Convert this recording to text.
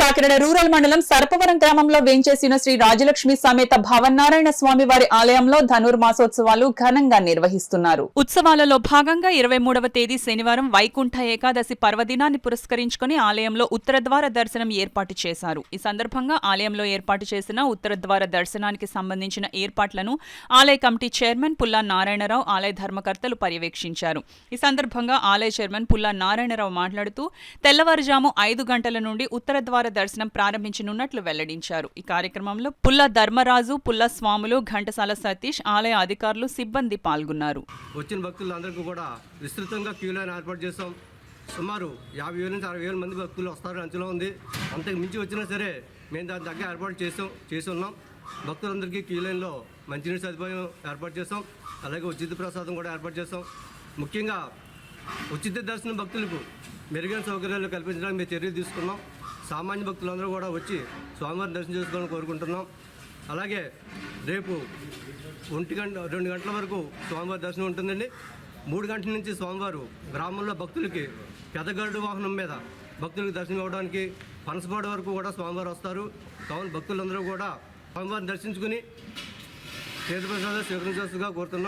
Kakinada rural మండలం సర్పవరం గ్రామంలో వేంచేసిన శ్రీ రాజలక్ష్మి సమేత భవన్నారాయణ స్వామి వారి ఆలయంలో ధనుర్మాసోత్సవాలు ఘనంగా నిర్వహిస్తున్నారు. ఉత్సవాలలో భాగంగా 23వ తేదీ శనివారం వైకుంఠ ఏకాదశి పర్వదినాన్ని పురస్కరించుకుని ఆలయంలో ఉత్తరద్వార దర్శనం ఏర్పాటు చేశారు. ఈ సందర్భంగా ఆలయంలో ఏర్పాటు చేసిన ఉత్తరద్వార దర్శనానికి సంబంధించిన ఏర్పాట్లను ఆలయ కమిటీ చైర్మన్ పుల్లా నారాయణరావు, ఆలయ ధర్మకర్తలు పర్యవేక్షించారు. ఈ సందర్భంగా ఆలయ చైర్మన్ పుల్లా నారాయణరావు మాట్లాడుతూ తెల్లవారుజాము 5 గంటల నుండి ఉత్తరద్వార దర్శనం ప్రారంభించనున్నట్లు వెల్లడించారు. ఈ కార్యక్రమంలో పుల్ల ధర్మరాజు, పుల్ల స్వాములు, ఘంటసాల సతీష్, ఆలయ అధికారులు, సిబ్బంది పాల్గొన్నారు. వచ్చిన భక్తులందరికీ కూడా విస్తృతంగా క్యూ లైన్ ఏర్పాటు చేస్తాం. సుమారు 50,000 నుంచి 60,000 మంది భక్తులు వస్తారని అంచనా ఉంది. అంతకు మించి వచ్చినా సరే మేము దాని దగ్గర ఏర్పాటు చేసి ఉన్నాం. భక్తులందరికీ క్యూ లైన్లో మంచినీటి సదుపాయం ఏర్పాటు చేస్తాం. అలాగే ఉచిత ప్రసాదం కూడా ఏర్పాటు చేస్తాం. ముఖ్యంగా ఉచిత దర్శనం భక్తులకు మెరుగైన సౌకర్యాలు కల్పించడానికి మేము చర్యలు తీసుకున్నాం. సామాన్య భక్తులందరూ కూడా వచ్చి స్వామివారిని దర్శనం చేసుకోవాలని కోరుకుంటున్నాం. అలాగే రేపు 2 గంటల వరకు స్వామివారి దర్శనం ఉంటుందండి. 3 గంటల నుంచి స్వామివారు గ్రామంలో భక్తులకి పెదగరుడు వాహనం మీద భక్తులకు దర్శనం ఇవ్వడానికి పనసపాడు వరకు కూడా స్వామివారు వస్తారు. కావున భక్తులందరూ కూడా స్వామివారిని దర్శించుకుని తీర్థప్రసాదాలు స్వీకరించాల్సిందిగా కోరుతున్నాం.